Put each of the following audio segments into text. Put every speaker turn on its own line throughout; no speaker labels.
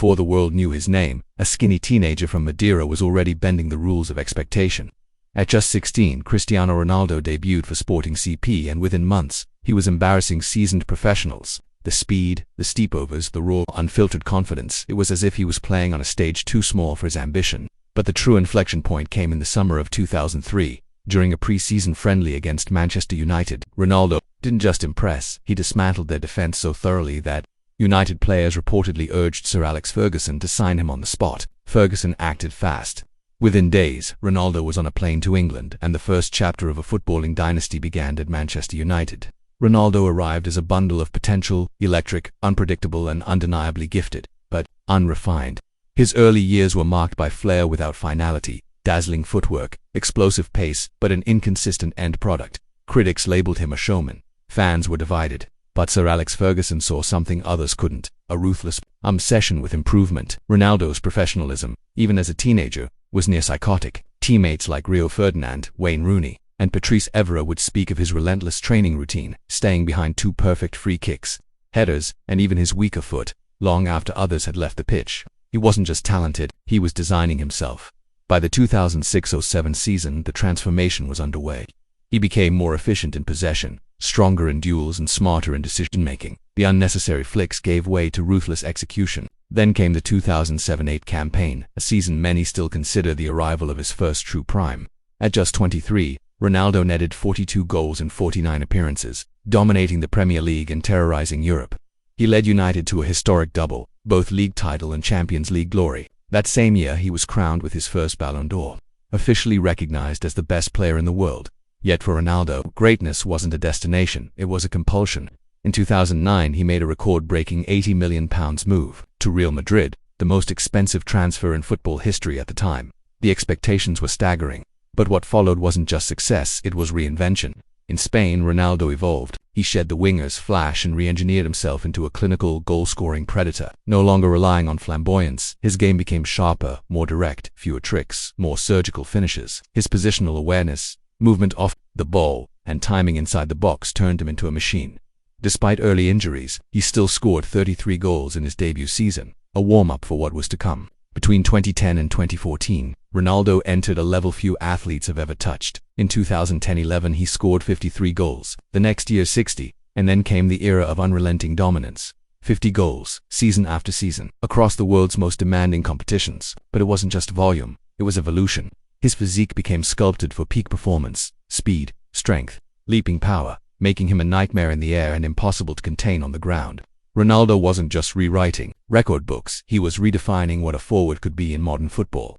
Before the world knew his name, a skinny teenager from Madeira was already bending the rules of expectation. At just 16, Cristiano Ronaldo debuted for Sporting CP, and within months, he was embarrassing seasoned professionals. The speed, the steep overs, the raw, unfiltered confidence, it was as if he was playing on a stage too small for his ambition. But the true inflection point came in the summer of 2003, during a pre-season friendly against Manchester United. Ronaldo didn't just impress, he dismantled their defense so thoroughly that United players reportedly urged Sir Alex Ferguson to sign him on the spot. Ferguson acted fast. Within days, Ronaldo was on a plane to England, and the first chapter of a footballing dynasty began at Manchester United. Ronaldo arrived as a bundle of potential, electric, unpredictable and undeniably gifted, but unrefined. His early years were marked by flair without finality, dazzling footwork, explosive pace, but an inconsistent end product. Critics labeled him a showman. Fans were divided. But Sir Alex Ferguson saw something others couldn't, a ruthless obsession with improvement. Ronaldo's professionalism, even as a teenager, was near psychotic. Teammates like Rio Ferdinand, Wayne Rooney, and Patrice Evra would speak of his relentless training routine, staying behind 2 perfect free kicks, headers, and even his weaker foot, long after others had left the pitch. He wasn't just talented, he was designing himself. By the 2006-07 season, the transformation was underway. He became more efficient in possession, stronger in duels and smarter in decision-making. The unnecessary flicks gave way to ruthless execution. Then came the 2007-08 campaign, a season many still consider the arrival of his first true prime. At just 23, Ronaldo netted 42 goals in 49 appearances, dominating the Premier League and terrorizing Europe. He led United to a historic double, both league title and Champions League glory. That same year, he was crowned with his first Ballon d'Or, officially recognized as the best player in the world. Yet for Ronaldo, greatness wasn't a destination, it was a compulsion. In 2009, he made a record-breaking £80 million move to Real Madrid, the most expensive transfer in football history at the time. The expectations were staggering. But what followed wasn't just success, it was reinvention. In Spain, Ronaldo evolved. He shed the winger's flash and re-engineered himself into a clinical, goal-scoring predator. No longer relying on flamboyance, his game became sharper, more direct, fewer tricks, more surgical finishes. His positional awareness, movement off the ball, and timing inside the box turned him into a machine. Despite early injuries, he still scored 33 goals in his debut season, a warm-up for what was to come. Between 2010 and 2014, Ronaldo entered a level few athletes have ever touched. In 2010-11, he scored 53 goals, the next year 60, and then came the era of unrelenting dominance. 50 goals, season after season, across the world's most demanding competitions. But it wasn't just volume, it was evolution. His physique became sculpted for peak performance, speed, strength, leaping power, making him a nightmare in the air and impossible to contain on the ground. Ronaldo wasn't just rewriting record books, he was redefining what a forward could be in modern football.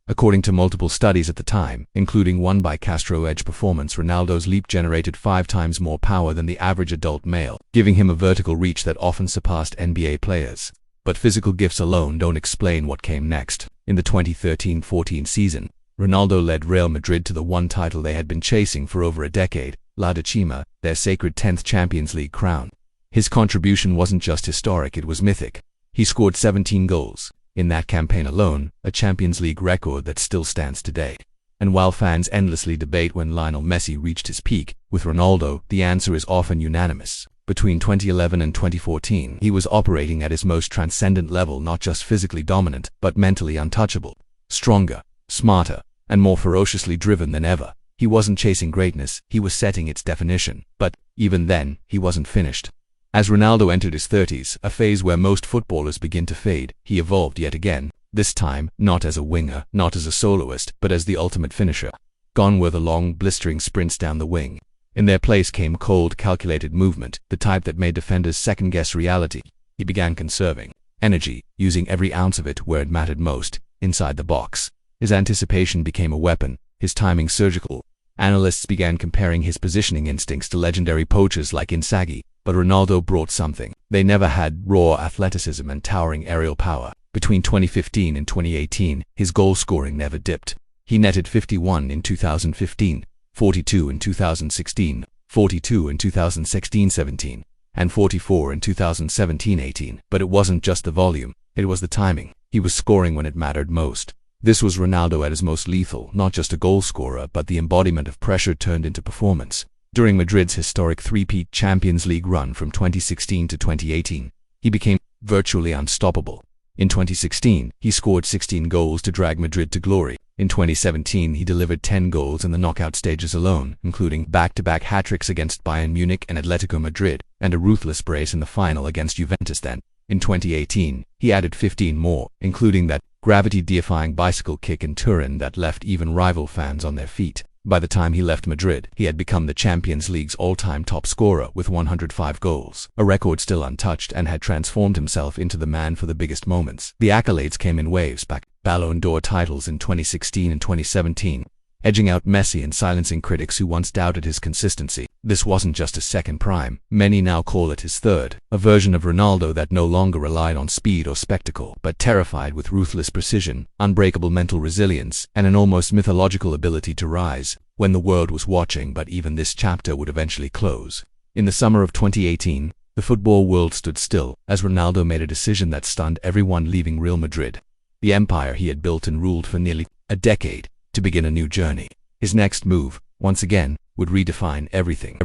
According to multiple studies at the time, including one by Castro Edge Performance, Ronaldo's leap generated 5 times more power than the average adult male, giving him a vertical reach that often surpassed NBA players. But physical gifts alone don't explain what came next. In the 2013-14 season, Ronaldo led Real Madrid to the one title they had been chasing for over a decade, La Decima, their sacred 10th Champions League crown. His contribution wasn't just historic, it was mythic. He scored 17 goals. In that campaign alone, a Champions League record that still stands today. And while fans endlessly debate when Lionel Messi reached his peak, with Ronaldo, the answer is often unanimous. Between 2011 and 2014, he was operating at his most transcendent level, not just physically dominant, but mentally untouchable. Stronger, smarter, and more ferociously driven than ever. He wasn't chasing greatness, he was setting its definition. But even then, he wasn't finished. As Ronaldo entered his 30s, a phase where most footballers begin to fade, he evolved yet again, this time not as a winger, not as a soloist, but as the ultimate finisher. Gone were the long, blistering sprints down the wing. In their place came cold, calculated movement, the type that made defenders second-guess reality. He began conserving energy, using every ounce of it where it mattered most, inside the box. His anticipation became a weapon, his timing surgical. Analysts began comparing his positioning instincts to legendary poachers like Inzaghi. But Ronaldo brought something they never had: raw athleticism and towering aerial power. Between 2015 and 2018, his goal scoring never dipped. He netted 51 in 2015, 42 in 2016, 42 in 2016-17, and 44 in 2017-18. But it wasn't just the volume, it was the timing. He was scoring when it mattered most. This was Ronaldo at his most lethal, not just a goal scorer, but the embodiment of pressure turned into performance. During Madrid's historic three-peat Champions League run from 2016 to 2018, he became virtually unstoppable. In 2016, he scored 16 goals to drag Madrid to glory. In 2017, he delivered 10 goals in the knockout stages alone, including back-to-back hat-tricks against Bayern Munich and Atletico Madrid, and a ruthless brace in the final against Juventus then. In 2018, he added 15 more, including that gravity-defying bicycle kick in Turin that left even rival fans on their feet. By the time he left Madrid, he had become the Champions League's all-time top scorer with 105 goals, a record still untouched, and had transformed himself into the man for the biggest moments. The accolades came in waves back, Ballon d'Or titles in 2016 and 2017, edging out Messi and silencing critics who once doubted his consistency. This wasn't just his second prime, many now call it his third, a version of Ronaldo that no longer relied on speed or spectacle, but terrified with ruthless precision, unbreakable mental resilience, and an almost mythological ability to rise when the world was watching. But even this chapter would eventually close. In the summer of 2018, the football world stood still, as Ronaldo made a decision that stunned everyone, leaving Real Madrid, the empire he had built and ruled for nearly a decade, to begin a new journey. His next move, once again, would redefine everything.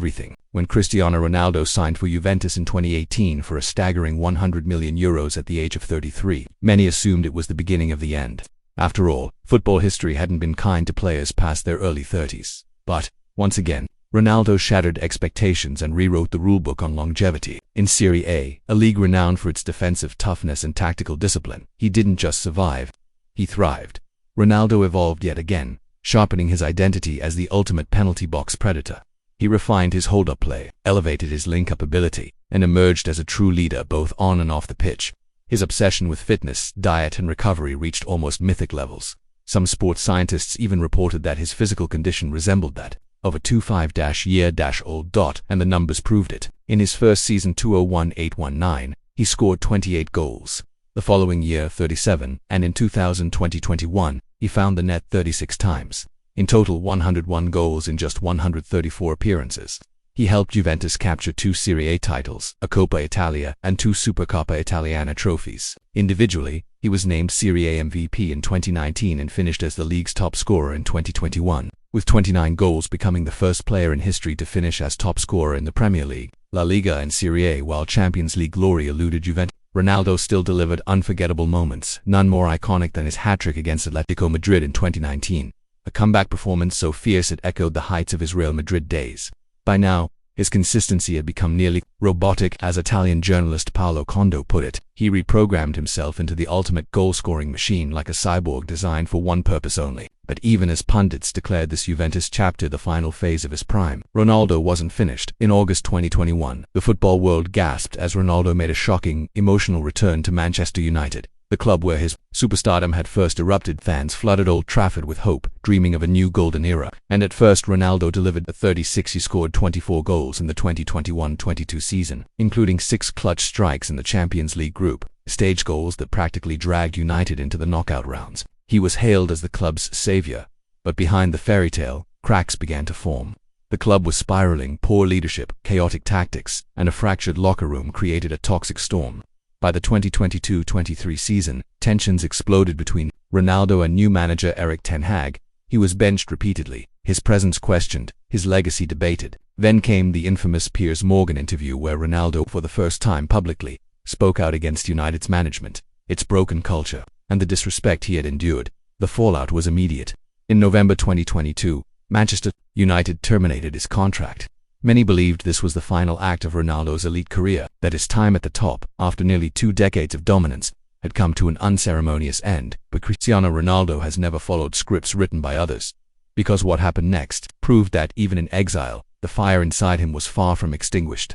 When Cristiano Ronaldo signed for Juventus in 2018 for a staggering €100 million at the age of 33, many assumed it was the beginning of the end. After all, football history hadn't been kind to players past their early 30s. But, once again, Ronaldo shattered expectations and rewrote the rulebook on longevity. In Serie A, a league renowned for its defensive toughness and tactical discipline, he didn't just survive, he thrived. Ronaldo evolved yet again, sharpening his identity as the ultimate penalty box predator. He refined his hold-up play, elevated his link-up ability, and emerged as a true leader both on and off the pitch. His obsession with fitness, diet, and recovery reached almost mythic levels. Some sports scientists even reported that his physical condition resembled that of a 25-year-old. And the numbers proved it. In his first season 2018-19, he scored 28 goals. The following year 37, and in 2020-21, he found the net 36 times. In total 101 goals in just 134 appearances. He helped Juventus capture 2 Serie A titles, a Coppa Italia and 2 Supercoppa Italiana trophies. Individually, he was named Serie A MVP in 2019 and finished as the league's top scorer in 2021, with 29 goals, becoming the first player in history to finish as top scorer in the Premier League, La Liga and Serie A. While Champions League glory eluded Juventus, Ronaldo still delivered unforgettable moments, none more iconic than his hat-trick against Atletico Madrid in 2019, a comeback performance so fierce it echoed the heights of his Real Madrid days. By now, his consistency had become nearly robotic, as Italian journalist Paolo Condo put it. He reprogrammed himself into the ultimate goal-scoring machine, like a cyborg designed for one purpose only. But even as pundits declared this Juventus chapter the final phase of his prime, Ronaldo wasn't finished. In August 2021, the football world gasped as Ronaldo made a shocking, emotional return to Manchester United, the club where his superstardom had first erupted. Fans flooded Old Trafford with hope, dreaming of a new golden era. And at first Ronaldo delivered. At 36, he scored 24 goals in the 2021-22 season, including 6 clutch strikes in the Champions League group stage goals that practically dragged United into the knockout rounds. He was hailed as the club's savior, but behind the fairy tale, cracks began to form. The club was spiraling. Poor leadership, chaotic tactics, and a fractured locker room created a toxic storm. By the 2022-23 season, tensions exploded between Ronaldo and new manager Erik ten Hag. He was benched repeatedly, his presence questioned, his legacy debated. Then came the infamous Piers Morgan interview, where Ronaldo, for the first time publicly, spoke out against United's management, its broken culture, and the disrespect he had endured. The fallout was immediate. In November 2022, Manchester United terminated his contract. Many believed this was the final act of Ronaldo's elite career, that his time at the top, after nearly 2 decades of dominance, had come to an unceremonious end. But Cristiano Ronaldo has never followed scripts written by others, because what happened next proved that, even in exile, the fire inside him was far from extinguished.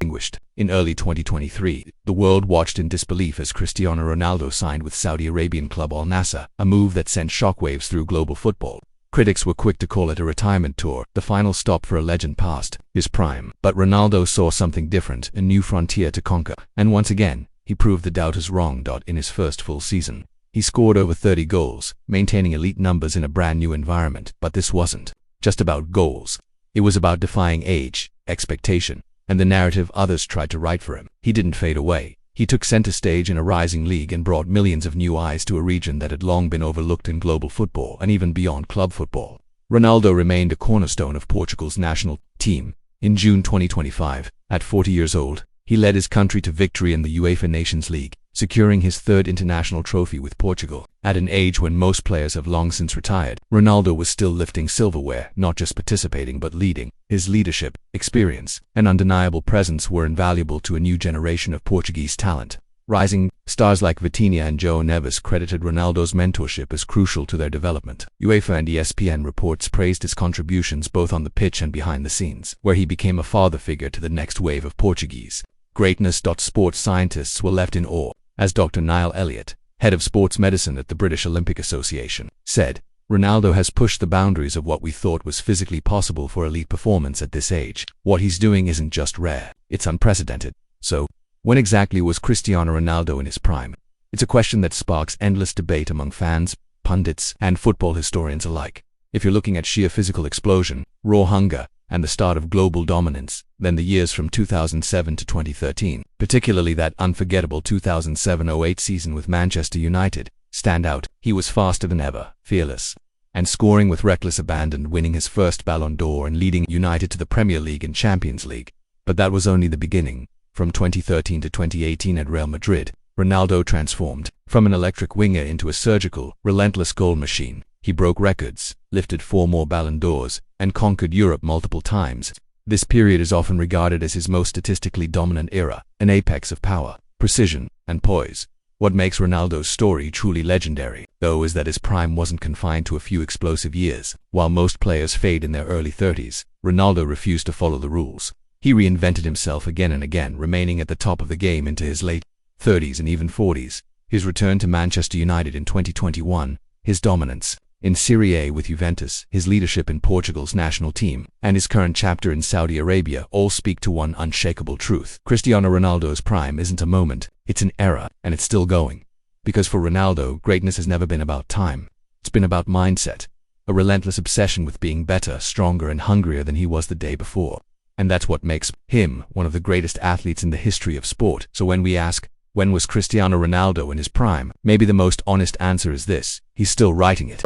In early 2023, the world watched in disbelief as Cristiano Ronaldo signed with Saudi Arabian club Al Nassr, a move that sent shockwaves through global football. Critics were quick to call it a retirement tour, the final stop for a legend past his prime. But Ronaldo saw something different, a new frontier to conquer. And once again, he proved the doubters wrong. In his first full season, he scored over 30 goals, maintaining elite numbers in a brand new environment. But this wasn't just about goals. It was about defying age, expectation, and the narrative others tried to write for him. He didn't fade away. He took center stage in a rising league and brought millions of new eyes to a region that had long been overlooked in global football and even beyond club football. Ronaldo remained a cornerstone of Portugal's national team. In June 2025, at 40 years old, he led his country to victory in the UEFA Nations League, securing his third international trophy with Portugal. At an age when most players have long since retired, Ronaldo was still lifting silverware, not just participating but leading. His leadership, experience, and undeniable presence were invaluable to a new generation of Portuguese talent. Rising stars like Vitinha and João Neves credited Ronaldo's mentorship as crucial to their development. UEFA and ESPN reports praised his contributions both on the pitch and behind the scenes, where he became a father figure to the next wave of Portuguese greatness. Sports scientists were left in awe, as Dr. Niall Elliott, head of sports medicine at the British Olympic Association, said, "Ronaldo has pushed the boundaries of what we thought was physically possible for elite performance at this age. What he's doing isn't just rare, it's unprecedented." So, when exactly was Cristiano Ronaldo in his prime? It's a question that sparks endless debate among fans, pundits, and football historians alike. If you're looking at sheer physical explosion, raw hunger, and the start of global dominance, then the years from 2007 to 2013, particularly that unforgettable 2007-08 season with Manchester United, stand out. He was faster than ever, fearless, and scoring with reckless abandon, winning his first Ballon d'Or and leading United to the Premier League and Champions League. But that was only the beginning. From 2013 to 2018 at Real Madrid, Ronaldo transformed from an electric winger into a surgical, relentless goal machine. He broke records, lifted 4 more Ballon d'Ors, and conquered Europe multiple times. This period is often regarded as his most statistically dominant era, an apex of power, precision, and poise. What makes Ronaldo's story truly legendary, though, is that his prime wasn't confined to a few explosive years. While most players fade in their early 30s, Ronaldo refused to follow the rules. He reinvented himself again and again, remaining at the top of the game into his late 30s and even 40s. His return to Manchester United in 2021, his dominance in Serie A with Juventus, his leadership in Portugal's national team, and his current chapter in Saudi Arabia all speak to one unshakable truth. Cristiano Ronaldo's prime isn't a moment, it's an era, and it's still going. Because for Ronaldo, greatness has never been about time. It's been about mindset, a relentless obsession with being better, stronger, and hungrier than he was the day before. And that's what makes him one of the greatest athletes in the history of sport. So when we ask, when was Cristiano Ronaldo in his prime? Maybe the most honest answer is this: he's still writing it.